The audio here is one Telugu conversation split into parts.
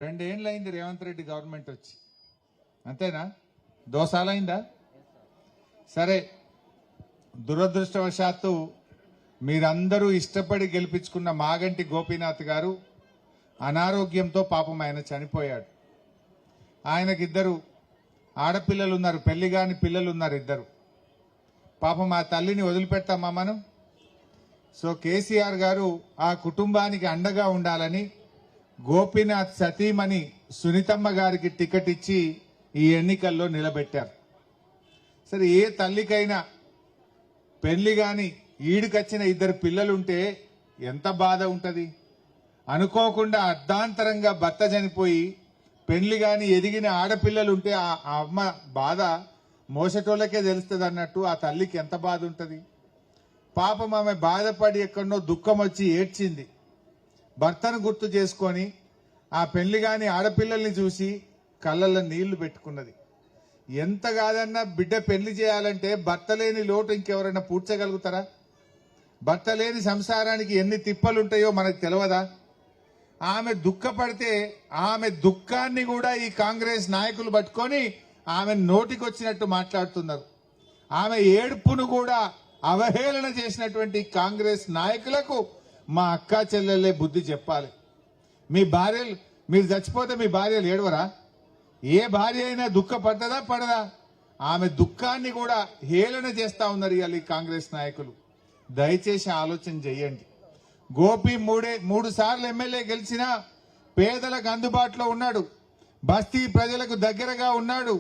రెండేళ్ళైంది రేవంత్ రెడ్డి గవర్నమెంట్ వచ్చి, అంతేనా? దోసాలైందా? సరే, దురదృష్టవశాత్తు మీరందరూ ఇష్టపడి గెలిపించుకున్న మాగంటి గోపీనాథ్ గారు అనారోగ్యంతో పాపం ఆయన చనిపోయాడు. ఆయనకి ఇద్దరు ఆడపిల్లలు ఉన్నారు, పెళ్లి కాని పిల్లలు ఉన్నారు ఇద్దరు. పాపం ఆ తల్లిని వదిలిపెడతామా మనం? సో కేసీఆర్ గారు ఆ కుటుంబానికి అండగా ఉండాలని గోపీనాథ్ సతీమణి సునీతమ్మ గారికి టికెట్ ఇచ్చి ఈ ఎన్నికల్లో నిలబెట్టారు. సరే, ఏ తల్లికైనా పెళ్లి గాని ఈడుకొచ్చిన ఇద్దరు పిల్లలుంటే ఎంత బాధ ఉంటుంది. అనుకోకుండా అర్ధాంతరంగా భర్త చనిపోయి పెళ్లి గాని ఎదిగిన ఆడపిల్లలుంటే ఆ అమ్మ బాధ మోసటోళ్ళకే తెలుస్తుంది అన్నట్టు ఆ తల్లికి ఎంత బాధ ఉంటుంది. పాపం ఆమె బాధపడి ఎక్కడో దుఃఖం వచ్చి ఏడ్చింది. భర్తను గుర్తు చేసుకొని ఆ పెళ్లి కాని ఆడపిల్లల్ని చూసి కళ్ళల్లో నీళ్లు పెట్టుకున్నది. ఎంత కాదన్నా బిడ్డ పెళ్లి చేయాలంటే భర్త లేని లోటు ఇంకెవరైనా పూడ్చగలుగుతారా? భర్త లేని సంసారానికి ఎన్ని తిప్పలుంటాయో మనకు తెలియదా? ఆమె దుఃఖపడితే ఆమె దుఃఖాన్ని కూడా ఈ కాంగ్రెస్ నాయకులు పట్టుకొని ఆమె నోటికొచ్చినట్టు మాట్లాడుతున్నారు. ఆమె ఏడుపును కూడా అవహేళన చేసినటువంటి కాంగ్రెస్ నాయకులకు మా అక్కా చెల్లెళ్ళే బుద్ధి చెప్పాలి. మీ భార్యలు, మీరు చచ్చిపోతే మీ భార్యలు ఏడవరా? ఏ భార్య అయినా దుఃఖపడ్డదా పడదా? ఆమె దుఃఖాన్ని కూడా హేళన చేస్తా ఉన్నారు ఇవాళ ఈ కాంగ్రెస్ నాయకులు. దయచేసి ఆలోచన చెయ్యండి. గోపి మూడు సార్లు ఎమ్మెల్యే గెలిచినా పేదలకు అందుబాటులో ఉన్నాడు, బస్తీ ప్రజలకు దగ్గరగా ఉన్నాడు.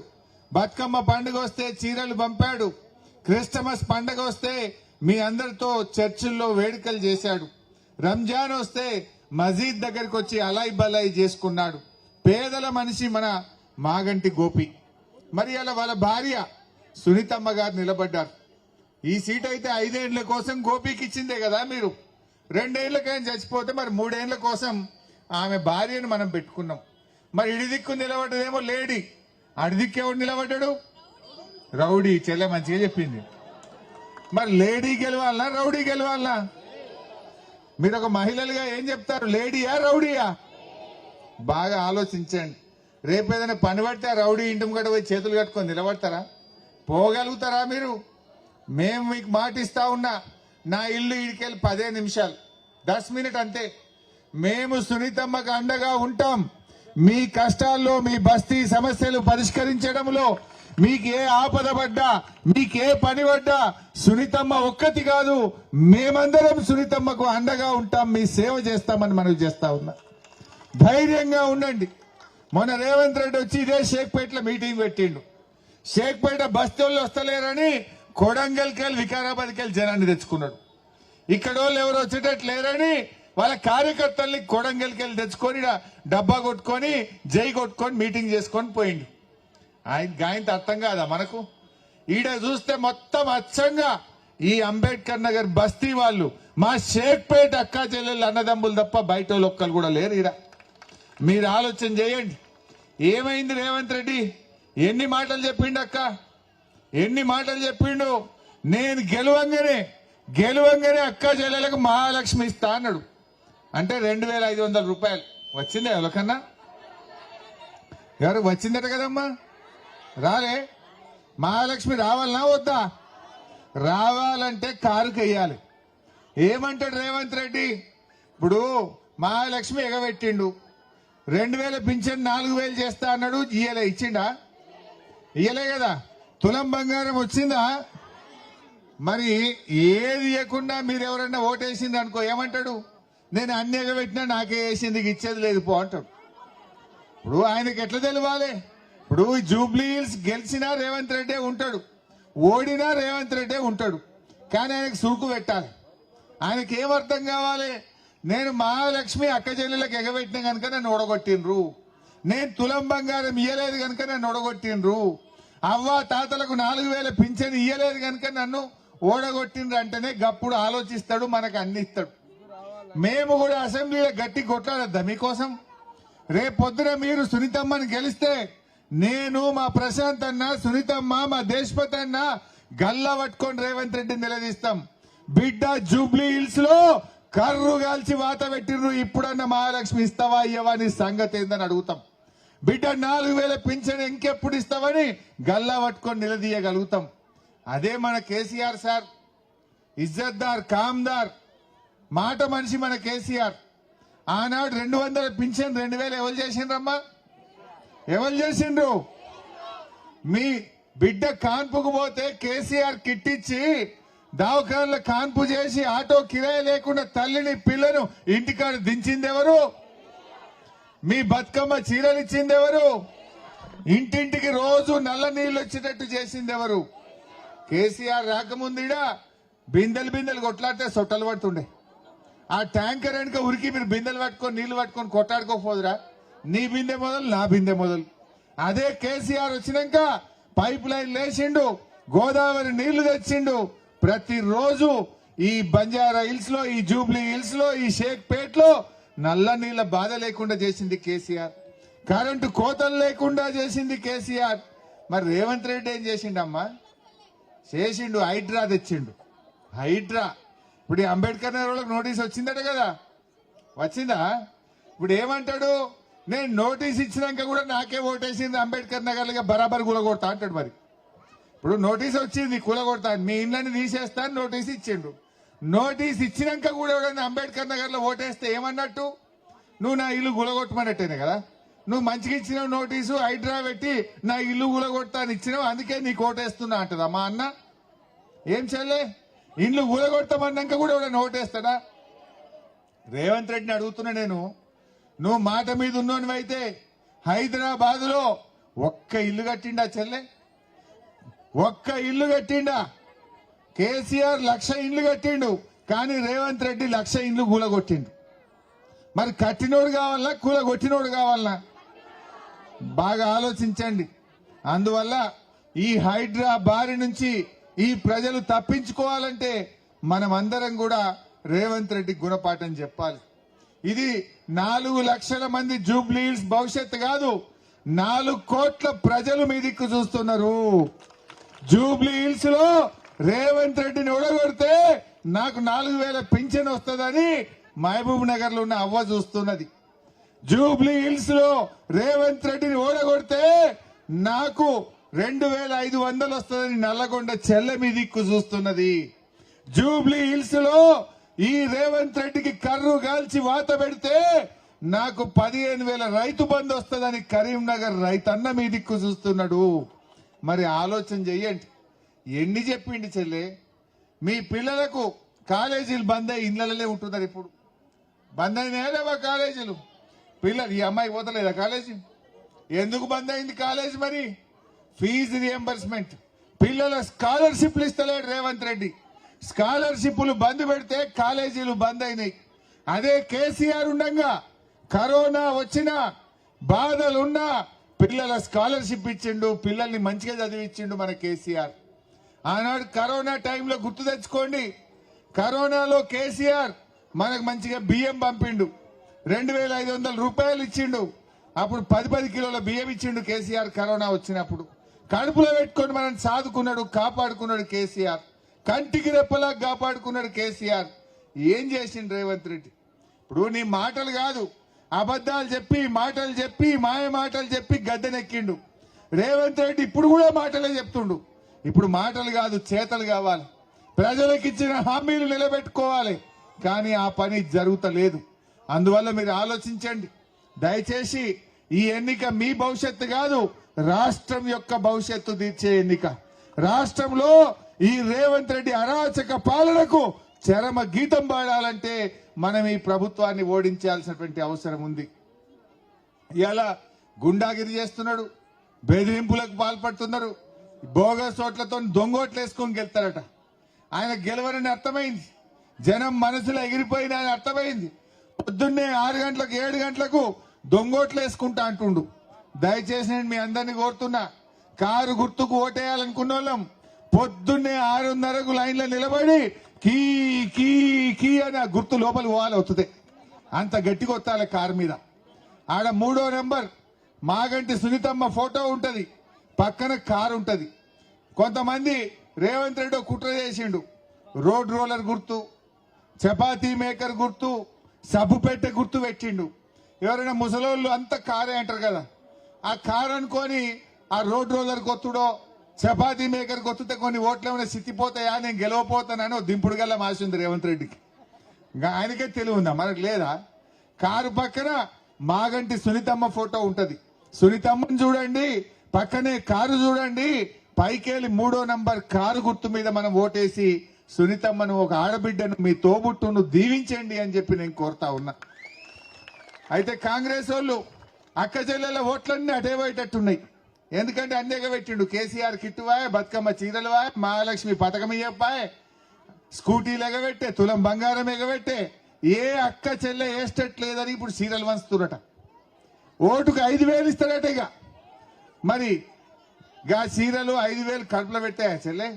బతుకమ్మ పండుగ వస్తే చీరలు పంపాడు, క్రిస్టమస్ పండుగ వస్తే మీ అందరితో చర్చిల్లో వేడుకలు చేశాడు, రంజాన్ వస్తే మసీద్ దగ్గరికి వచ్చి అలాయి బలాయి చేసుకున్నాడు. పేదల మనిషి మన మాగంటి గోపి. మరి అలా వాళ్ళ భార్య సునీతమ్మ గారు నిలబడ్డారు. ఈ సీట్ అయితే 5 ఏళ్ల కోసం గోపికి ఇచ్చిందే కదా మీరు. 2 ఏళ్లకైనా చచ్చిపోతే మరి 3 ఏళ్ల కోసం ఆమె భార్యను మనం పెట్టుకున్నాం. మరి ఇడిదిక్కు నిలబడ్డదేమో లేడీ, అడిదిక్కు నిలబడ్డాడు రౌడీ. చెల్లె మంచిగా చెప్పింది. మరి లేడీ గెలవాలనా రౌడీ గెలవాలనా? మీరు ఒక మహిళలుగా ఏం చెప్తారు, లేడీయా రౌడీయా? బాగా ఆలోచించండి. రేపేదైనా పని పడితే ఆ రౌడీ ఇంటి ముంగట పోయి చేతులు కట్టుకొని నిలబడతారా? పోగలుగుతారా మీరు? మేము మీకు మాట ఇస్తా ఉన్నా, నా ఇల్లు ఇడికెళ్ళి 10 నిమిషాలు, 10 మినిట్ అంతే. మేము సునీతమ్మకు అండగా ఉంటాం. మీ కష్టాల్లో, మీ బస్తీ సమస్యలు పరిష్కరించడంలో మీకు ఏ ఆపద పడ్డా, మీకే పని పడ్డా సునీతమ్మ ఒక్కటి కాదు, మేమందరం సునీతమ్మకు అండగా ఉంటాం, మీ సేవ చేస్తామని మనవి చేస్తా ఉన్నా. ధైర్యంగా ఉండండి. మొన్న రేవంత్ రెడ్డి వచ్చి ఇదే షేక్పేటలో మీటింగ్ పెట్టిండు. షేక్పేట బస్తీల్లో వస్తలేరని కొడంగల్కి వెళ్ళి వికారాబాద్కి వెళ్ళి జనాన్ని తెచ్చుకున్నాడు. ఇక్కడ వాళ్ళు ఎవరు వచ్చేటట్టు లేరని వాళ్ళ కార్యకర్తల్ని కొడంగల్కి వెళ్ళి తెచ్చుకొని డబ్బా కొట్టుకొని జై కొట్టుకొని మీటింగ్ చేసుకొని పోయిండు. ఆయనకి అర్థం కాదా మనకు? ఈడ చూస్తే మొత్తం అచ్చంగా ఈ అంబేద్కర్ నగర్ బస్తీ వాళ్ళు, మా షేక్పేట అక్కా చెల్లెళ్ళు అన్నదమ్ములు తప్ప బయట వాళ్ళు ఒక్కరు కూడా లేరు ఈడ. మీరు ఆలోచన చేయండి. ఏమైంది రేవంత్ రెడ్డి? ఎన్ని మాటలు చెప్పిండు అక్క, ఎన్ని మాటలు చెప్పిండు. నేను గెలవంగానే అక్కా చెల్లెలకు మహాలక్ష్మి ఇస్తా అన్నాడు. అంటే 2500 రూపాయలు వచ్చిందే ఎవరికన్నా? ఎవరు వచ్చిందట కదమ్మా? రాలే. మహాలక్ష్మి రావాలనా వద్దా? రావాలంటే కారుకి వెయ్యాలి. ఏమంటాడు రేవంత్ రెడ్డి? ఇప్పుడు మహాలక్ష్మి ఎగబెట్టిండు, 2000 పింఛన్ 4000 చేస్తా అన్నాడు. ఇయ్యలే, ఇచ్చిండా? ఇయ్యలే కదా. తులం బంగారం వచ్చిందా? మరి ఏది ఇవ్వకుండా మీరు ఎవరన్నా ఓటేసింది అనుకో, ఏమంటాడు? నేను అన్ని ఎగబెట్టినా నాకే వేసింది, ఇచ్చేది లేదు పో అంటాడు. ఇప్పుడు ఆయనకి ఎట్లా తెలియాలి? ఇప్పుడు జూబ్లీ హిల్స్ గెలిచినా రేవంత్ రెడ్డే ఉంటాడు, ఓడినా రేవంత్ రెడ్డే ఉంటాడు. కానీ ఆయనకు సురుకు పెట్టాలి. ఆయనకి ఏమర్థం కావాలి? నేను మహాలక్ష్మి అక్క చెల్లెలకు ఎగబెట్టిన కనుక నన్ను ఓడగొట్టిండ్రు, నేను తులం బంగారం ఇయ్యలేదు కనుక నన్ను ఓడగొట్టిండ్రు, అవ్వ తాతలకు 4000 పింఛన్ ఇయ్యలేదు కనుక నన్ను ఓడగొట్టిండ్రు అంటేనే గప్పుడు ఆలోచిస్తాడు, మనకు అన్ని ఇస్తాడు. మేము కూడా అసెంబ్లీలో గట్టి కొట్లాడద్దా మీకోసం? రేపొద్దున మీరు సునీతమ్మని గెలిస్తే నేను, మా ప్రశాంత్ అన్న, సునీతమ్మ, మా దేశపతి అన్న గల్లా పట్టుకొని రేవంత్ రెడ్డిని నిలదీస్తాం. బిడ్డ జూబ్లీ హిల్స్ లో కర్రు కాల్చి వాత పెట్టిర్రు. ఇప్పుడన్న మహాలక్ష్మి ఇస్తావా ఇయ్యవా నీ సంగతి ఏందని అడుగుతాం. బిడ్డ 4000 పింఛన్ ఇంకెప్పుడు ఇస్తావని గల్లా పట్టుకొని నిలదీయగలుగుతాం. అదే మన కేసీఆర్ సార్, ఇజ్జత్దార్ కామ్దార్ మాట మనిషి మన కేసీఆర్. ఆనాడు 200 పింఛన్ 2000 ఎవరు చేసిండ్రమ్మా? ఎవరు చేసిండ్రు? మీ బిడ్డ కాన్పుకు పోతే కేసీఆర్ కిట్టిచ్చి దవాఖానలో కాన్పు చేసి ఆటో కిరాయి లేకుండా తల్లిని పిల్లను ఇంటికాడ దించిందెవరు? మీ బతుకమ్మ చీరలు ఇచ్చిందెవరు? ఇంటింటికి రోజు నల్ల నీళ్లు వచ్చేటట్టు చేసిందెవరు? కేసీఆర్ రాకముందుడా బిందెలు బిందెలు కొట్లాడితే సొట్టలు పడుతుండే. ఆ ట్యాంకర్ వెనుక ఉరికి మీరు బిందెలు పట్టుకొని నీళ్లు పట్టుకొని కొట్టాడుకోపోదురా? నీ బిందె మొదలు నా బిందె మొదలు. అదే కేసీఆర్ వచ్చినాక పైప్ లైన్ లేచిండు, గోదావరి నీళ్లు తెచ్చిండు. ప్రతిరోజు ఈ బంజారా హిల్స్ లో, ఈ జూబ్లీ హిల్స్ లో, ఈ షేక్ పేట్ లో నల్ల నీళ్ల బాధ లేకుండా చేసింది కేసీఆర్. కరెంటు కోతలు లేకుండా చేసింది కేసీఆర్. మరి రేవంత్ రెడ్డి ఏం చేసిండమ్మా? చేసిండు హైడ్రా తెచ్చిండు. హైడ్రా ఇప్పుడు అంబేద్కర్ నగర్ వాళ్ళకి నోటీస్ వచ్చిందట కదా, వచ్చిందా? ఇప్పుడు ఏమంటాడు? నేను నోటీస్ ఇచ్చినాక కూడా నాకే ఓటేసింది అంబేద్కర్ నగర్లుగా బరాబర్ కూలగొడతా అంటాడు. మరి ఇప్పుడు నోటీస్ వచ్చింది కూలగొడతా, మీ ఇళ్ళని తీసేస్తాను నోటీస్ ఇచ్చిండు. నోటీస్ ఇచ్చినాక కూడా ఎవడన్నా అంబేద్కర్ నగర్ లో ఓటేస్తే ఏమన్నట్టు? నువ్వు నా ఇల్లు కూలగొట్టమన్నట్టేనే కదా. నువ్వు మంచిగా ఇచ్చినావు నోటీసు, హైడ్రా పెట్టి నా ఇల్లు కూలగొడతా అని ఇచ్చినావు, అందుకే నీకు ఓటేస్తున్నా అంటదా మా అన్న? ఏం చెల్లే, ఇల్లు కూలగొడతామన్నాక కూడా ఎవడన్నా ఓటేస్తాడా? రేవంత్ రెడ్డిని అడుగుతున్నా నేను, నువ్వు మాట మీద ఉన్నోనివైతే హైదరాబాద్ లో ఒక్క ఇల్లు కట్టిండా చెల్లె? ఒక్క ఇల్లు కట్టిండా? కేసీఆర్ 1,00,000 ఇండ్లు కట్టిండు, కానీ రేవంత్ రెడ్డి 1,00,000 ఇండ్లు కూలగొట్టిండు. మరి కట్టినోడు కావాలన్నా కూలగొట్టినోడు కావాలన్నా? బాగా ఆలోచించండి. అందువల్ల ఈ హైడ్రా బారి నుంచి ఈ ప్రజలు తప్పించుకోవాలంటే మనం అందరం కూడా రేవంత్ రెడ్డి గుణపాఠం చెప్పాలి. ఇది 4 లక్షల మంది జూబ్లీ హిల్స్ భవిష్యత్తు కాదు, 4 కోట్ల ప్రజలు మీ దిక్కు చూస్తున్నారు. జూబ్లీ హిల్స్ లో రేవంత్ రెడ్డిని ఓడగొడితే నాకు 4000 పింఛన్ వస్తుందని మహబూబ్ నగర్ లో ఉన్న అవ్వ చూస్తున్నది. జూబ్లీ హిల్స్ లో రేవంత్ రెడ్డిని ఓడగొడితే నాకు 2500 వస్తుందని నల్లగొండ చెల్లె మీ దిక్కు చూస్తున్నది. జూబ్లీ హిల్స్ లో ఈ రేవంత్ రెడ్డికి కర్రు గాల్చి వాత పెడితే నాకు 15,000 రైతు బంధు వస్తుందని కరీంనగర్ రైతన్న మీ దిక్కు చూస్తున్నాడు. మరి ఆలోచన చెయ్యండి. ఎన్ని చెప్పిండి చెల్లె? మీ పిల్లలకు కాలేజీలు బంద్ అయ్యి ఇళ్లలోనే ఉంటున్నారు. ఇప్పుడు బంద్ అయినాయా లేవా కాలేజీలు? పిల్లలు, ఈ అమ్మాయి పోతలేదా కాలేజీ? ఎందుకు బంద్ అయింది కాలేజీ? మరి ఫీజు రియంబర్స్మెంట్, పిల్లల స్కాలర్షిప్లు ఇస్తలేడు రేవంత్ రెడ్డి. స్కాలర్షిప్లు బంద్ పెడితే కాలేజీలు బంద్ అయినాయి. అదే కేసీఆర్ ఉండగా కరోనా వచ్చినా బాధలున్నా పిల్లల స్కాలర్షిప్ ఇచ్చిండు, పిల్లల్ని మంచిగా చదివించిండు మన కేసీఆర్. ఆనాడు కరోనా టైంలో గుర్తు తెచ్చుకోండి, కరోనాలో కేసీఆర్ మనకు మంచిగా బియ్యం పంపిండు, 2,500 రూపాయలు ఇచ్చిండు. అప్పుడు 10 కిలోల బియ్యం ఇచ్చిండు కేసీఆర్. కరోనా వచ్చినప్పుడు కడుపులో పెట్టుకొని మనం సాదుకున్నాడు, కాపాడుకున్నాడు కేసీఆర్. కంటికి రెప్పలా కాపాడుకున్నాడు కేసీఆర్. ఏం చేసిండు రేవంత్ రెడ్డి? ఇప్పుడు నీ మాటలు కాదు, అబద్ధాలు చెప్పి మాటలు చెప్పి మాయ మాటలు చెప్పి గద్దెనెక్కిండు రేవంత్ రెడ్డి. ఇప్పుడు కూడా మాటలే చెప్తుండు. ఇప్పుడు మాటలు కాదు, చేతలు కావాలి. ప్రజలకు ఇచ్చిన హామీలు నిలబెట్టుకోవాలి, కానీ ఆ పని జరుగుతలేదు. అందువల్ల మీరు ఆలోచించండి దయచేసి. ఈ ఎన్నిక మీ భవిష్యత్తు కాదు, రాష్ట్రం యొక్క భవిష్యత్తు తీర్చే ఎన్నిక. రాష్ట్రంలో ఈ రేవంత్ రెడ్డి అరాచక పాలనకు చరమ గీతం పాడాలంటే మనం ఈ ప్రభుత్వాన్ని ఓడించాల్సినటువంటి అవసరం ఉంది. ఇలా గుండాగిరి చేస్తున్నాడు, బెదిరింపులకు పాల్పడుతున్నారు, బోగస్ ఓట్లతో దొంగోట్లు వేసుకొని గెలుతారట. ఆయన గెలవరని అర్థమైంది, జనం మనసులో ఎగిరిపోయిన అర్థమైంది. పొద్దున్నే 6 గంటలకు 7 గంటలకు దొంగోట్లు వేసుకుంటా అంటుండు. దయచేసి నేను మీ అందరినీ కోరుతున్నా, కారు గుర్తుకు ఓటేయాలనుకున్న వాళ్ళం పొద్దున్నే 6:30కు లైన్లో నిలబడి కీ కీ కీ అని ఆ గుర్తు లోపలి పోవాలి. అవుతుంది అంత గట్టిగా వస్తాలి కారు మీద. ఆడ 3వ నెంబర్ మాగంటి సునీతమ్మ ఫోటో ఉంటది, పక్కన కారు ఉంటది. కొంతమంది రేవంత్ రెడ్డి కుట్ర చేసిండు, రోడ్ రోలర్ గుర్తు, చపాతీ మేకర్ గుర్తు, సబ్బు పెట్టే గుర్తు పెట్టిండు. ఎవరైనా ముసలోళ్ళు అంతా కారే అంటారు కదా, ఆ కారు అనుకొని ఆ రోడ్ రోలర్ కొత్తుడో చపాతీ మేకర్ కొత్తుతే కొన్ని ఓట్లు ఏమైనా సిత్తిపోతాయా, నేను గెలవపోతానని దింపుడు గల్ల మాసింది రేవంత్ రెడ్డికి. ఇంకా ఆయనకే తెలివి ఉందా, మనకు లేదా? కారు పక్కన మాగంటి సునీతమ్మ ఫోటో ఉంటది. సునీతమ్మని చూడండి, పక్కనే కారు చూడండి, పైకేలి 3వ నంబర్ కారు గుర్తు మీద మనం ఓటేసి సునీతమ్మను, ఒక ఆడబిడ్డను, మీ తోబుట్టును దీవించండి అని చెప్పి నేను కోరుతా ఉన్నా. అయితే కాంగ్రెస్ వాళ్ళు అక్క చెల్లెల ఓట్లన్నీ అటే పోయేటట్టున్నాయి. ఎందుకంటే అన్నేగా పెట్టిండు. కేసీఆర్ కిట్టువాయ్, బతుకమ్మ చీరలువాయ్, మహాలక్ష్మి పథకం ఇయ్యపాయ్, స్కూటీలు ఎగబెట్టే, తులం బంగారం ఎగబెట్టే, ఏ అక్క చెల్లె వేస్టట్ లేదని ఇప్పుడు సీరియల్ వంచుతురట. ఓటుకు 5,000 ఇస్తాడట. ఇక మరి గా సీరియలు 5,000 కడుపులో పెట్టాయా చెల్లె?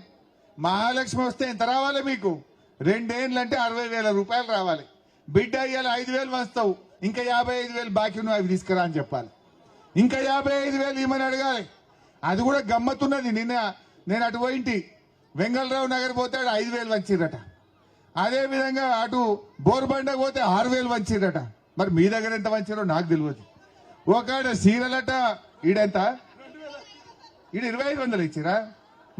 మహాలక్ష్మి వస్తే ఎంత రావాలి మీకు? 2 ఏళ్ళు అంటే 60,000 రూపాయలు రావాలి. బిడ్డ అయ్యాలి 5,000 వంచుతావు, ఇంకా 55,000 బాకీ నువ్వు అవి తీసుకురా అని చెప్పాలి. ఇంకా 55,000 ఇమ్మని అడగాలి. అది కూడా గమ్మత్తున్నది. నిన్న నేను అటు పోయింటి, వెంగళరావు నగర్ పోతే 5,000 వంచిరట. అదే విధంగా అటు బోర్బండ పోతే 6,000 వంచిరట. మరి మీ దగ్గర ఎంత వంచారో నాకు తెలియదు. ఒకడ సీరలట ఈడెంత, ఈడు 2,500 ఇచ్చిరా.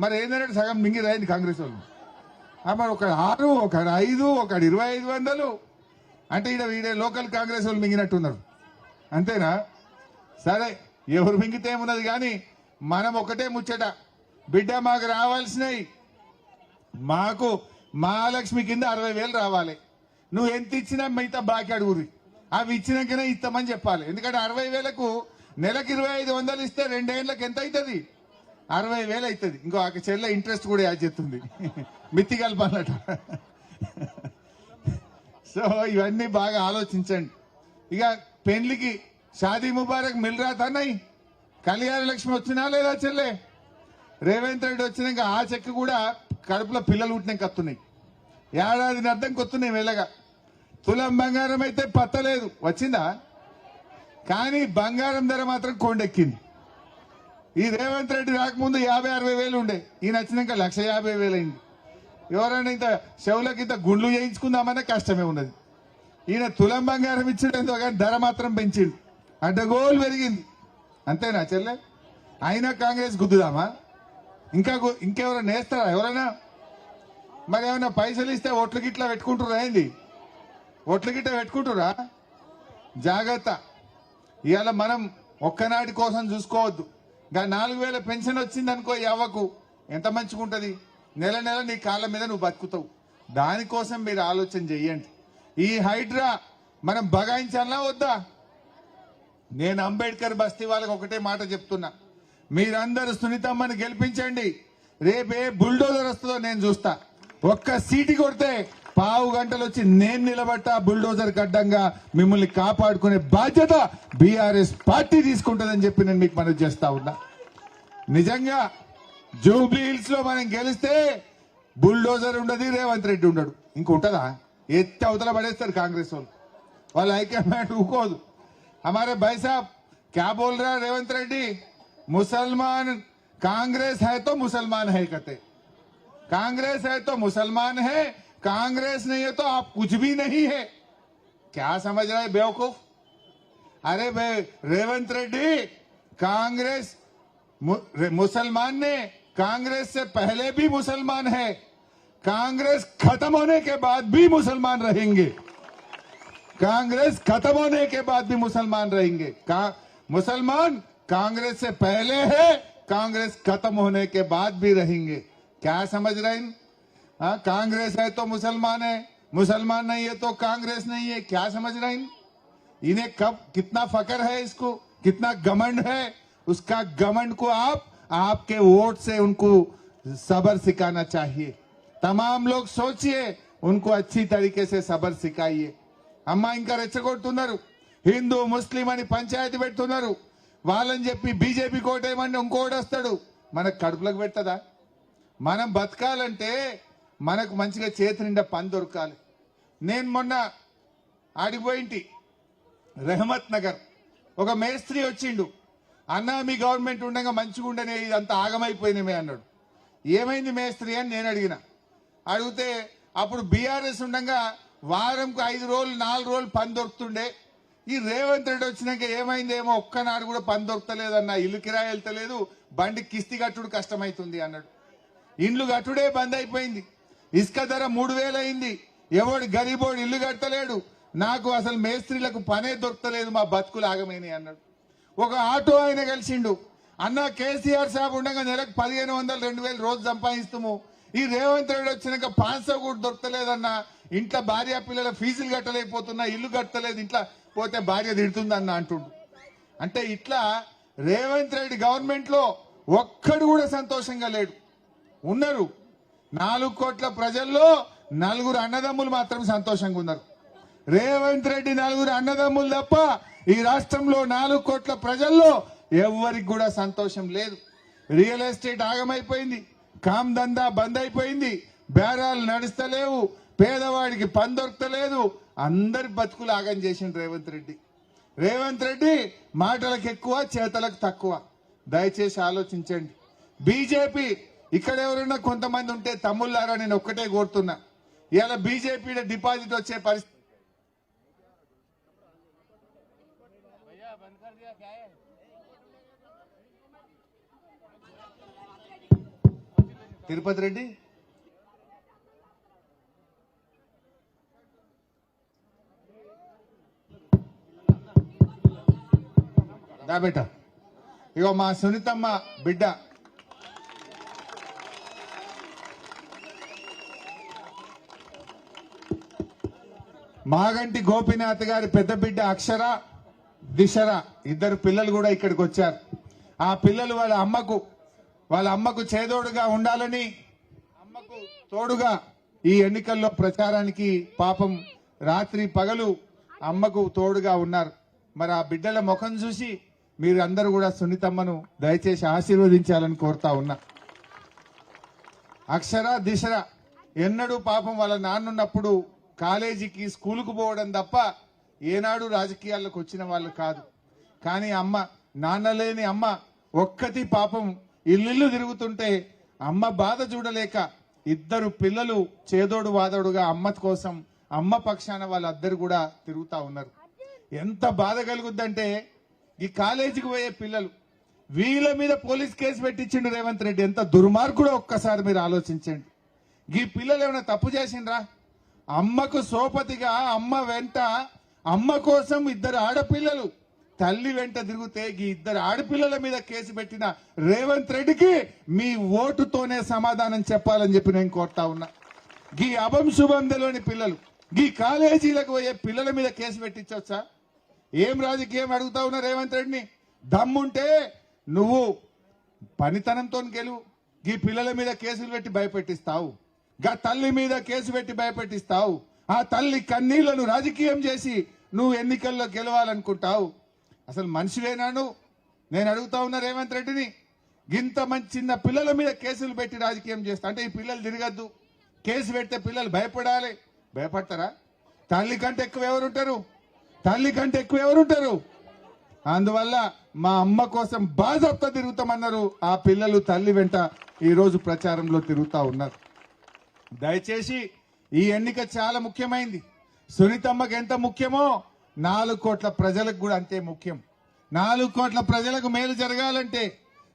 మరి ఏంటంటే సగం మింగి రాయింది కాంగ్రెస్ వాళ్ళు. మరి ఒకడు 6, ఒకడు 5, ఒకడు 2,500 అంటే ఈడ లోకల్ కాంగ్రెస్ వాళ్ళు మింగినట్టున్నారు. అంతేనా? సరే, ఎవరు మింగితే ఏమున్నది కానీ మనం ఒకటే ముచ్చట, బిడ్డ మాకు రావాల్సినవి, మాకు మహాలక్ష్మి కింద 60,000 రావాలి. నువ్వు ఎంత ఇచ్చినా మిగతా బాకీ అడుగురి, అవి ఇచ్చినాకనే ఇస్తామని చెప్పాలి. ఎందుకంటే 60,000కు నెలకు 2,500 ఇస్తే 2 ఏళ్ళకి ఎంత అవుతుంది? 60,000 అవుతుంది. ఇంకో ఆ చెల్లె ఇంట్రెస్ట్ కూడా యాడ్ చేస్తుంది, మిత్తి కలపాలట. సో ఇవన్నీ బాగా ఆలోచించండి. ఇక పెళ్లికి షాదీ ముబారక్ మిల్ రాతాన్నాయి, కళ్యాణ లక్ష్మి వచ్చినా లేదా చెల్లె? రేవంత్ రెడ్డి వచ్చినాక ఆ చెక్ కూడా కడుపులో పిల్లలు పుట్టినాక వస్తున్నాయి. ఏడాది అర్థం కొత్తున్నాయి మెల్లగా. తులం బంగారం అయితే పత్తలేదు, వచ్చిందా? కానీ బంగారం ధర మాత్రం కొండెక్కింది. ఈ రేవంత్ రెడ్డి రాకముందు 50,000-60,000 ఉండే, ఈయన వచ్చినాక 1,50,000 అయింది. ఎవరైనా ఇంత చెవులకి ఇంత గుండ్లు చేయించుకుందామనే కష్టమే ఉన్నది. ఈయన తులం బంగారం ఇచ్చిండో కానీ ధర మాత్రం పెంచిండు, అడ్డగోలు పెరిగింది. అంతేనా చెల్లె? అయినా కాంగ్రెస్ గుద్దుదామా? ఇంకెవరైనా నేస్తారా ఎవరైనా? మరి ఏమైనా పైసలు ఇస్తే ఓట్ల గిట్లా పెట్టుకుంటురా? ఏంది ఓట్ల గిట్ల పెట్టుకుంటురా? జాగ్రత్త. ఇవాళ మనం ఒక్కనాటి కోసం చూసుకోవద్దు. ఇంకా 4,000 పెన్షన్ వచ్చిందనుకో, అవ్వకు ఎంత మంచిగా ఉంటుంది. నెల నెల నీ కాళ్ళ మీద నువ్వు బతుకుతావు. దానికోసం మీరు ఆలోచన చెయ్యండి. ఈ హైడ్రా మనం బగాయించాలా వద్దా? నేను అంబేద్కర్ బస్తీ వాళ్ళకి ఒకటే మాట చెప్తున్నా, మీరందరూ సునీతమ్మని గెలిపించండి. రేపే బుల్డోజర్ వస్తుందో నేను చూస్తా. ఒక్క సీటు కొడితే 15 గంటలు వచ్చి నేను నిలబట్టా బుల్డోజర్ గడ్డంగా మిమ్మల్ని కాపాడుకునే బాధ్యత బీఆర్ఎస్ పార్టీ తీసుకుంటుందని చెప్పి నేను మీకు మనవి చేస్తా ఉన్నా. నిజంగా జూబ్లీ హిల్స్ లో మనం గెలిస్తే బుల్డోజర్ ఉండదు, రేవంత్ రెడ్డి ఉండడు. ఇంకుంటదా? ఎత్తి అవతల పడేస్తారు కాంగ్రెస్ వాళ్ళు. వాళ్ళ హైకమాండ్ ఊకోదు. हमारे भाई साहब क्या बोल रहा है रेवंत रेड्डी? मुसलमान कांग्रेस है तो मुसलमान है कहते, कांग्रेस है तो मुसलमान है, कांग्रेस नहीं है तो आप कुछ भी नहीं है. क्या समझ रहा है बेवकूफ? अरे रेवंत रेड्डी, कांग्रेस मुसलमान ने कांग्रेस से पहले भी मुसलमान है, कांग्रेस खत्म होने के बाद भी मुसलमान रहेंगे, कांग्रेस खत्म होने के बाद भी मुसलमान रहेंगे. मुसलमान कांग्रेस से पहले है, कांग्रेस खत्म होने के बाद भी रहेंगे. क्या समझ रहे हैं? कांग्रेस है तो मुसलमान है, मुसलमान नहीं है तो कांग्रेस नहीं है. क्या समझ रहे हैं? इन्हें कब कितना फकर है, इसको कितना घमंड है. उसका घमंड को आपके वोट से उनको सब्र सिखाना चाहिए. तमाम लोग सोचिए, उनको अच्छी तरीके से सब्र सिखाइए. అమ్మ ఇంకా రెచ్చగొడుతున్నారు, హిందూ ముస్లిం అని పంచాయతీ పెడుతున్నారు. వాళ్ళని చెప్పి బీజేపీ కోటేయమని ఇంకోటి వస్తాడు. మనకు కడుపులకు పెట్టదా? మనం బతకాలంటే మనకు మంచిగా చేతి నిండా పని దొరకాలి. నేను మొన్న ఆడిపోయింటి రెహమత్ నగర్, ఒక మేస్త్రి వచ్చిండు. అన్నా మీ గవర్నమెంట్ ఉండగా మంచిగా ఉండనే ఇదంతా ఆగమైపోయినమే అన్నాడు. ఏమైంది మేస్త్రి అని నేను అడిగిన. అడిగితే అప్పుడు బీఆర్ఎస్ ఉండగా వారంకు 5 రోజులు 4 రోజులు పని దొరుకుతుండే. ఈ రేవంత్ రెడ్డి వచ్చినాక ఏమైందేమో ఒక్కనాడు కూడా పని దొరకలేదన్న, ఇల్లు కిరాయి వెళ్తలేదు, బండి కిస్తీ కట్టుడు కష్టమైతుంది అన్నాడు. ఇండ్లు కట్టుడే బంద్ అయిపోయింది. ఇసుక ధర 3000 అయింది. ఎవడు గరీబోడు ఇల్లు కట్టలేడు. నాకు అసలు మేస్త్రీలకు పనే దొరకలేదు, మా బతుకులు ఆగమైనాయి అన్నాడు. ఒక ఆటో ఆయన కలిసిండు, అన్న కేసీఆర్ సాబ్ ఉండగా నెలకు 1500 2000 రోజు సంపాదిస్తాము, ఈ రేవంత్ రెడ్డి వచ్చినాక 500 కూడా దొరకలేదన్న, ఇంట్లో భార్య పిల్లల ఫీజులు కట్టలేకపోతున్నా, ఇల్లు కట్టలేదు, ఇంట్లో పోతే భార్య తిడుతుందన్న అంటుండు. అంటే ఇట్లా రేవంత్ రెడ్డి గవర్నమెంట్ లో ఒక్కడు కూడా సంతోషంగా లేడు. ఉన్నారు 4 కోట్ల ప్రజల్లో 4 అన్నదమ్ములు మాత్రం సంతోషంగా ఉన్నారు. రేవంత్ రెడ్డి 4 అన్నదమ్ములు తప్ప ఈ రాష్ట్రంలో 4 కోట్ల ప్రజల్లో ఎవరికి కూడా సంతోషం లేదు. రియల్ ఎస్టేట్ ఆగమైపోయింది, కామ్ దందా బంద్ అయిపోయింది, బేరాలు నడుస్తలేవు, పేదవాడికి పని దొరకలేదు, అందరి బతుకులు ఆగం చేసిండు రేవంత్ రెడ్డి. రేవంత్ రెడ్డి మాటలకు ఎక్కువ, చేతలకు తక్కువ. దయచేసి ఆలోచించండి. బీజేపీ ఇక్కడ ఎవరైనా కొంతమంది ఉంటే తమ్ముళ్ళారా నేను ఒక్కటే కోరుతున్నా, ఇలా బీజేపీ డిపాజిట్ వచ్చే పరిస్థితి తిరుపతి రెడ్డి దా బేట, ఇగో మా సునీతమ్మ బిడ్డ మాగంటి గోపీనాథ్ గారి పెద్ద బిడ్డ అక్షర, దిశర, 2 పిల్లలు కూడా ఇక్కడికి వచ్చారు. ఆ పిల్లలు వాళ్ళ అమ్మకు చేదోడుగా ఉండాలని, అమ్మకు తోడుగా ఈ ఎన్నికల్లో ప్రచారానికి పాపం రాత్రి పగలు అమ్మకు తోడుగా ఉన్నారు. మరి ఆ బిడ్డల ముఖం చూసి మీరు అందరూ కూడా సునీతమ్మను దయచేసి ఆశీర్వదించాలని కోరుతా ఉన్నా. అక్షర, దిశర ఎన్నడూ పాపం వాళ్ళ నాన్నున్నప్పుడు కాలేజీకి స్కూలుకు పోవడం తప్ప ఏనాడు రాజకీయాల్లోకి వచ్చిన వాళ్ళు కాదు. కానీ అమ్మ, నాన్న లేని అమ్మ ఒక్కటి పాపం ఇల్లు తిరుగుతుంటే అమ్మ బాధ చూడలేక 2 పిల్లలు చేదోడు వాదోడుగా అమ్మ కోసం, అమ్మ పక్షాన వాళ్ళందరూ కూడా తిరుగుతా ఉన్నారు. ఎంత బాధ కలుగుద్దంటే ఈ కాలేజీకి పోయే పిల్లలు, వీళ్ళ మీద పోలీస్ కేసు పెట్టించిండు రేవంత్ రెడ్డి. ఎంత దుర్మార్గుడో ఒక్కసారి మీరు ఆలోచించండి. ఈ పిల్లలు ఏమైనా తప్పు చేసిండ్రా? అమ్మకు సోపతిగా అమ్మ వెంట, అమ్మ కోసం 2 ఆడపిల్లలు తల్లి వెంట తిరిగితే ఈ 2 ఆడపిల్లల మీద కేసు పెట్టిన రేవంత్ రెడ్డికి మీ ఓటుతోనే సమాధానం చెప్పాలని చెప్పి నేను కోరుతా ఉన్నా. ఈ అభం శుభంలోని పిల్లలు, ఈ కాలేజీలకు పోయే పిల్లల మీద కేసు పెట్టించవచ్చా? ఏం రాజకీయం అడుగుతా ఉన్నా రేవంత్ రెడ్డిని? దమ్ముంటే నువ్వు పనితనంతో గెలువు. ఈ పిల్లల మీద కేసులు పెట్టి భయపెట్టిస్తావు, గా తల్లి మీద కేసు పెట్టి భయపెట్టిస్తావు, ఆ తల్లి కన్నీళ్లను రాజకీయం చేసి నువ్వు ఎన్నికల్లో గెలవాలనుకుంటావు. అసలు మనిషివేనా నువ్వు? నేను అడుగుతా ఉన్నా రేవంత్ రెడ్డిని. ఇంత మంచి చిన్న పిల్లల మీద కేసులు పెట్టి రాజకీయం చేస్తా అంటే ఈ పిల్లలు తిరగద్దు, కేసు పెడితే పిల్లలు భయపడాలి. భయపడతారా? తల్లి కంటే ఎక్కువ ఎవరుంటారు? తల్లి కంటే ఎక్కువ ఎవరుంటారు? అందువల్ల మా అమ్మ కోసం బాధప్త తిరుగుతామన్నారు ఆ పిల్లలు. తల్లి వెంట ఈరోజు ప్రచారంలో తిరుగుతా ఉన్నారు. దయచేసి ఈ ఎన్నిక చాలా ముఖ్యమైంది. సునీతమ్మకి ఎంత ముఖ్యమో 4 కోట్ల ప్రజలకు కూడా అంతే ముఖ్యం. 4 కోట్ల ప్రజలకు మేలు జరగాలంటే,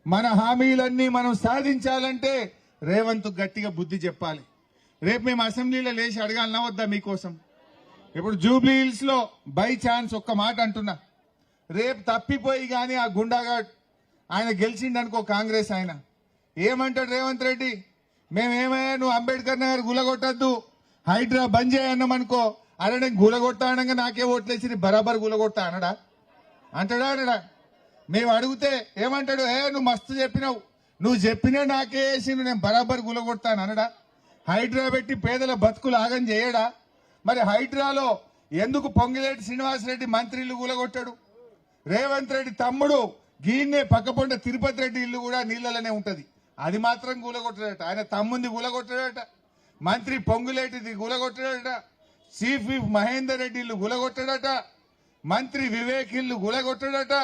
మన హామీలన్నీ మనం సాధించాలంటే రేవంత్ గట్టిగా బుద్ధి చెప్పాలి. రేపు మేము అసెంబ్లీలో లేచి అడగాలన్నా వద్దా మీకోసం? ఇప్పుడు జూబ్లీ హిల్స్ లో బై ఛాన్స్ ఒక్క మాట అంటున్నా, రేపు తప్పిపోయి కానీ ఆ గుండాగాడ్ ఆయన గెలిచిండనుకో కాంగ్రెస్ ఆయన ఏమంటాడు రేవంత్ రెడ్డి? మేమేమయ్యా నువ్వు అంబేద్కర్ నగర్ గులగొట్టద్దు, హైడ్రా బంద్ చేయన్నామనుకో, అరే నేను గులగొట్టా అనగా నాకే ఓట్లేసి బరాబర్ గులగొట్టా అనడా? అంటాడా? మేము అడిగితే ఏమంటాడు? నువ్వు మస్తు చెప్పినావు, నువ్వు చెప్పినా నాకే వేసి నేను బరాబర్ గులగొడతాను అనడా? హైడ్రా పెట్టి పేదల బతుకులు ఆగం చేయడా? మరి హైడ్రాలో ఎందుకు పొంగిలేటి శ్రీనివాసరెడ్డి మంత్రి ఇల్లు కూలగొట్టాడు? రేవంత్ రెడ్డి తమ్ముడు గీన్నే పక్కపొంట తిరుపతి రెడ్డి ఇల్లు కూడా నీళ్లలోనే ఉంటది, అది మాత్రం కూలగొట్టాడట. ఆయన తమ్ముంది కూలగొట్టాడట, మంత్రి పొంగులేటిది కూలగొట్టాడట, చీఫ్ విప్ మహేందర్ రెడ్డి ఇల్లు కూలగొట్టాడట, మంత్రి వివేక్ ఇల్లు కూలగొట్టాడట.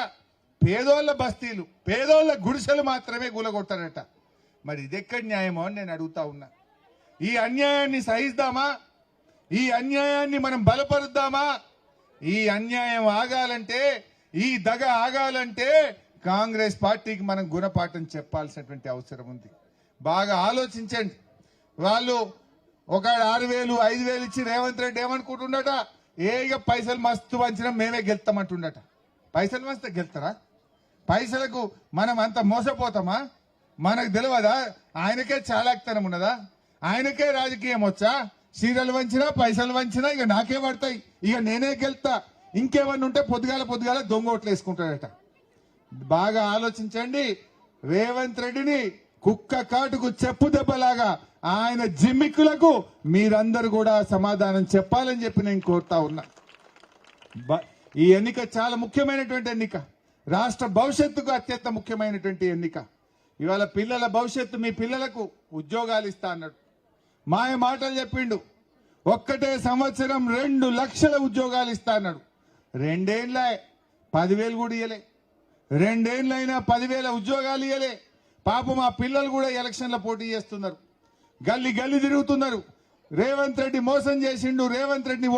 పేదోళ్ల బస్తీలు, పేదోళ్ల గుడిసెలు మాత్రమే కూలగొట్టాడట. మరి ఇది ఎక్కడి న్యాయమో అని నేను అడుగుతా ఉన్నా. ఈ అన్యాయాన్ని సహిద్దామా? ఈ అన్యాయాన్ని మనం బలపరుద్దామా? ఈ అన్యాయం ఆగాలంటే, ఈ దగ ఆగాలంటే కాంగ్రెస్ పార్టీకి మనం గుణపాఠం చెప్పాల్సినటువంటి అవసరం ఉంది. బాగా ఆలోచించండి. వాళ్ళు ఒక 6,000 5,000 ఇచ్చి రేవంత్ రెడ్డి ఏమనుకుంటుండట, ఇక పైసలు మస్తు వంచిన మేమే గెలుస్తామంటుండట. పైసలు మస్తు గెలుతారా? పైసలకు మనం అంత మోసపోతామా? మనకు తెలియదా? ఆయనకే చాలాక్తనం ఉన్నదా? ఆయనకే రాజకీయం వచ్చా? చీరలు వంచినా పైసలు వంచినా ఇక నాకే పడతాయి, ఇక నేనే గెలుతా, ఇంకేమన్నా ఉంటే పొద్దుగాల దొంగ ఓట్లు వేసుకుంటాడట. బాగా ఆలోచించండి. రేవంత్ రెడ్డిని కుక్క కాటుకు చెప్పు దెబ్బలాగా ఆయన జిమ్మిక్కులకు మీరందరూ కూడా సమాధానం చెప్పాలని చెప్పి నేను కోరుతా ఉన్నా. ఈ ఎన్నిక చాలా ముఖ్యమైనటువంటి ఎన్నిక, రాష్ట్ర భవిష్యత్తుకు అత్యంత ముఖ్యమైనటువంటి ఎన్నిక. ఇవాళ పిల్లల భవిష్యత్తు, మీ పిల్లలకు ఉద్యోగాలు ఇస్తా అన్నాడు, మాయ మాటలు చెప్పిండు. ఒక్కటే సంవత్సరం 2 లక్షల ఉద్యోగాలు ఇస్తా అన్నాడు. 2 ఏళ్ళ 10,000 కూడా ఇయ్యలే. 2 ఏళ్ళైనా 10,000 ఉద్యోగాలు ఇయ్యలే. పాపం మా పిల్లలు కూడా ఎలక్షన్ల పోటీ చేస్తున్నారు, గల్లీ గల్లీ తిరుగుతున్నారు. రేవంత్ రెడ్డి మోసం చేసిండు, రేవంత్ రెడ్డిని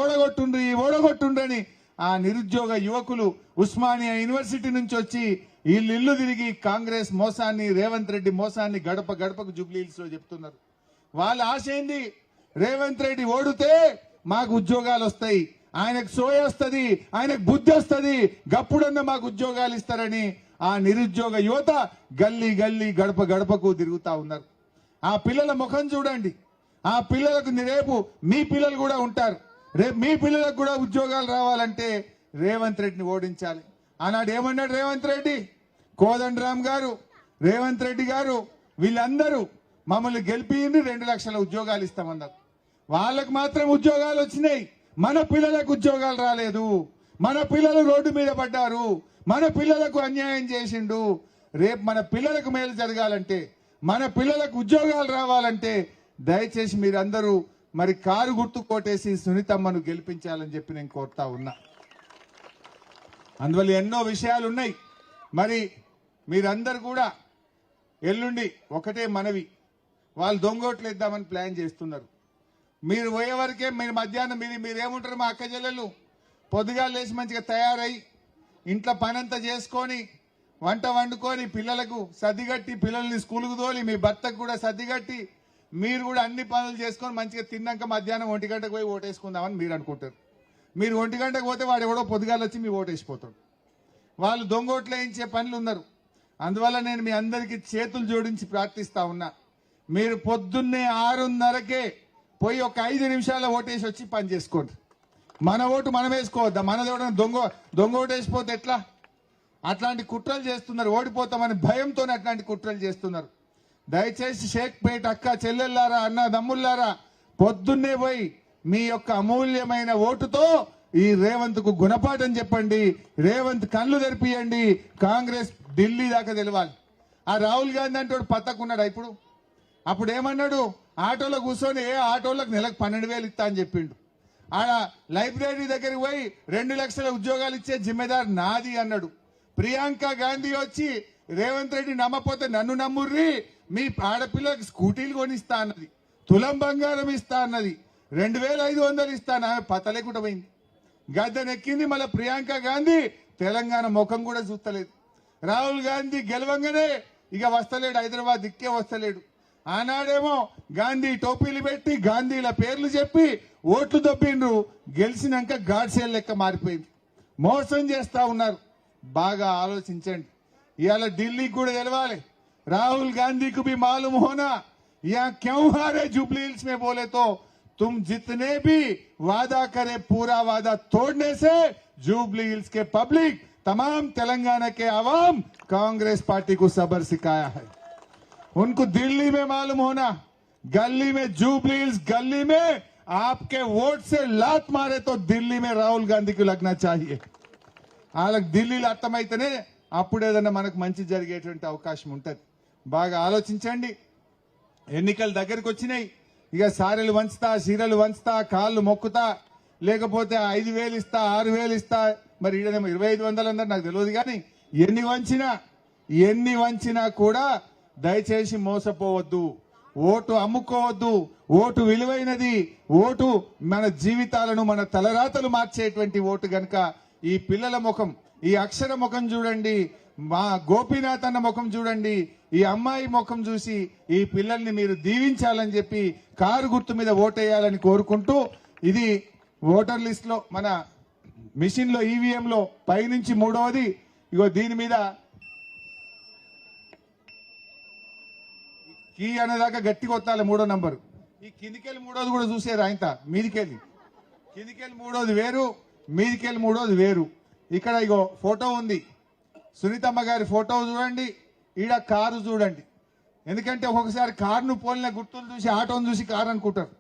ఓడగొట్టుండ్రని ఆ నిరుద్యోగ యువకులు ఉస్మానియా యూనివర్సిటీ నుంచి వచ్చి ఇల్లు తిరిగి కాంగ్రెస్ మోసాన్ని, రేవంత్ రెడ్డి మోసాన్ని గడప గడపకు జూబ్లీ హిల్స్ లో చెప్తున్నారు. వాళ్ళ ఆశ ఏంది? రేవంత్ రెడ్డి ఓడితే మాకు ఉద్యోగాలు వస్తాయి, ఆయనకు సోయ వస్తుంది, ఆయనకు బుద్ధి వస్తుంది, గప్పుడన్నా మాకు ఉద్యోగాలు ఇస్తారని ఆ నిరుద్యోగ యువత గల్లీ గల్లీ గడప గడపకు తిరుగుతా ఉన్నారు. ఆ పిల్లల ముఖం చూడండి. ఆ పిల్లలకు రేపు మీ పిల్లలు కూడా ఉంటారు. రేపు మీ పిల్లలకు కూడా ఉద్యోగాలు రావాలంటే రేవంత్ రెడ్డిని ఓడించాలి. ఆనాడు ఏమన్నాడు రేవంత్ రెడ్డి? కోదండరామ్ గారు, రేవంత్ రెడ్డి గారు వీళ్ళందరూ మమ్మల్ని గెలిపిండి 2 లక్షల ఉద్యోగాలు ఇస్తామన్నారు. వాళ్ళకు మాత్రం ఉద్యోగాలు వచ్చినాయి, మన పిల్లలకు ఉద్యోగాలు రాలేదు. మన పిల్లలు రోడ్డు మీద పడ్డారు, మన పిల్లలకు అన్యాయం చేసిండు. రేపు మన పిల్లలకు మేలు జరగాలంటే, మన పిల్లలకు ఉద్యోగాలు రావాలంటే దయచేసి మీరందరూ మరి కారు గుర్తు కోటేసి సునీతమ్మను గెలిపించాలని చెప్పి నేను కోరుతా ఉన్నా. అందువల్ల ఎన్నో విషయాలు ఉన్నాయి. మరి మీరందరూ కూడా ఎల్లుండి ఒకటే మనవి, వాళ్ళు దొంగోట్లు ఇద్దామని ప్లాన్ చేస్తున్నారు. మీరు పోయే వరకే మీరు మధ్యాహ్నం మీరేముంటారు? మా అక్క చెల్లెలు పొద్దుగాలు లేచి మంచిగా తయారై ఇంట్లో పనంతా చేసుకొని వంట వండుకొని పిల్లలకు సర్దిగట్టి పిల్లల్ని స్కూల్కు తోలి మీ భర్తకు కూడా సర్దిగట్టి మీరు కూడా అన్ని పనులు చేసుకొని మంచిగా తిన్నాక మధ్యాహ్నం 1 గంటకు పోయి ఓటేసుకుందామని మీరు అనుకుంటారు. మీరు 1 గంటకు పోతే వాడు ఎవడో పొద్దుగాలు వచ్చి మీ ఓటేసిపోతాడు. వాళ్ళు దొంగోట్లు వేయించే పనులు ఉన్నారు. అందువల్ల నేను మీ అందరికీ చేతులు జోడించి ప్రార్థిస్తా ఉన్నా, మీరు పొద్దున్నే 6:30కే పోయి ఒక 5 నిమిషాల ఓటేసి వచ్చి పని చేసుకోండి. మన ఓటు మనం వేసుకోవద్దా? మనది ఎవడన్నా దొంగ ఓటేసిపోతే ఎట్లా? అట్లాంటి కుట్రలు చేస్తున్నారు, ఓడిపోతామని భయంతో అట్లాంటి కుట్రలు చేస్తున్నారు. దయచేసి షేక్పేట అక్క చెల్లెల్లారా, అన్న దమ్ముల్లారా, పొద్దున్నే పోయి మీ యొక్క అమూల్యమైన ఓటుతో ఈ రేవంత్ కు గుణపాఠం చెప్పండి. రేవంత్ కళ్ళు తెరిపియండి. కాంగ్రెస్ ఢిల్లీ దాకా తెలవాలి. ఆ రాహుల్ గాంధీ అంటే పత్తకున్నాడు. అప్పుడు ఏమన్నాడు? ఆటోలో కూర్చొని ఆటోలకు నెలకు 12,000 ఇస్తా అని చెప్పిండు. ఆడ లైబ్రరీ దగ్గరికి పోయి 2 లక్షల ఉద్యోగాలు ఇచ్చే జిమ్మెదారు నాది అన్నాడు. ప్రియాంక గాంధీ వచ్చి రేవంత్ రెడ్డి నమ్మపోతే నన్ను నమ్ముర్రి, మీ ఆడపిల్లలకు స్కూటీలు కొనిస్తా అన్నది, తులం బంగారం ఇస్తా అన్నది, 2,500 ఇస్తాను. ఆమె పతలేకుండా పోయింది, గద్దెనెక్కింది. మళ్ళీ ప్రియాంక గాంధీ తెలంగాణ ముఖం కూడా చూస్తలేదు. రాహుల్ గాంధీ గెలవంగానే ఇక వస్తలేడు, హైదరాబాద్ దిక్కే వస్తలేడు. ఆనాడేమో గాంధీ టోపీలు పెట్టి గాంధీల పేర్లు చెప్పి ఓట్లు దొబ్బిండ్రు. గెలిచినాక గాడ్సేల్ లెక్క మారిపోయింది. మోసం చేస్తా ఉన్నారు. బాగా ఆలోచించండి. ఇవాళ ఢిల్లీకి కూడా తెలవాలి. राहुल गांधी को भी मालूम होना यहाँ क्यों हारे जुबली हिल्स में बोले तो तुम जितने भी वादा करे पूरा वादा तोड़ने से जुबली हिल्स के पब्लिक तमाम तेलंगाना के आवाम कांग्रेस पार्टी को सबर सिखाया है। उनको दिल्ली में मालूम होना, गली में जुबली हिल्स गली में आपके वोट से लात मारे तो दिल्ली में राहुल गांधी को लगना चाहिए। వాళ్ళకి ఢిల్లీలో అర్థమైతేనే అప్పుడేదన్నా మనకు మంచి జరిగేటువంటి అవకాశం ఉంటుంది. బాగా ఆలోచించండి. ఎన్నికల దగ్గరికి వచ్చినాయి. ఇక సారెలు వంచుతా, చీరలు వంచుతా, కాళ్ళు మొక్కుతా, లేకపోతే 5,000 ఇస్తా, 6,000 ఇస్తా, మరి ఈడనేమో 2,500 అన్నారు. నాకు తెలియదు. కానీ ఎన్ని వంచినా కూడా దయచేసి మోసపోవద్దు. ఓటు అమ్ముకోవద్దు, ఓటు విలువైనది, ఓటు మన జీవితాలను మన తలరాతలు మార్చేటువంటి ఓటు గనుక ఈ పిల్లల ముఖం, ఈ అక్షర ముఖం చూడండి, మా గోపీనాథ్ అన్న ముఖం చూడండి, ఈ అమ్మాయి ముఖం చూసి ఈ పిల్లల్ని మీరు దీవించాలని చెప్పి కారు గుర్తు మీద ఓటేయాలని కోరుకుంటూ, ఇది ఓటర్ లిస్ట్ లో మన మిషన్ లో ఈవీఎం లో పైనుంచి మూడవది, ఇగో దీని మీద కీ అనేదాకా గట్టి కొట్టాలి మూడో నంబరు. ఈ కిందికెళ్ళి మూడోది కూడా చూసేది ఆయన మీదికెళ్ళి, కిందికెళ్ళి మూడోది వేరు, మీదికెళ్ళి మూడోది వేరు. ఇక్కడ ఇగో ఫోటో ఉంది, సునీతమ్మ గారి ఫోటో చూడండి, ఈడ కారు చూడండి. ఎందుకంటే ఒక్కొక్కసారి కారును పోలిన గుర్తులు చూసి ఆటోను చూసి కారు అనుకుంటారు.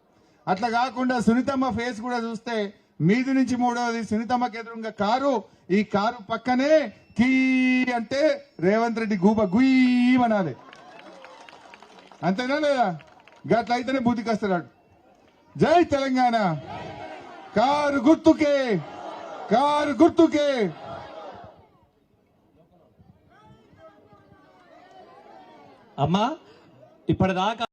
అట్లా కాకుండా సునీతమ్మ ఫేస్ కూడా చూస్తే మీది నుంచి మూడవది సునీతమ్మకి ఎదురుగా కారు, ఈ కారు పక్కనే కీ అంటే రేవంత్ రెడ్డి గూబ గుయ్యమనాలి. అంతేనా లేదా? గట్లయితేనే బుద్ధికి వస్తున్నాడు. జై తెలంగాణ. కారు గుర్తుకే, కారు గుర్తుకే. అమ్మా ఇప్పటిదాకా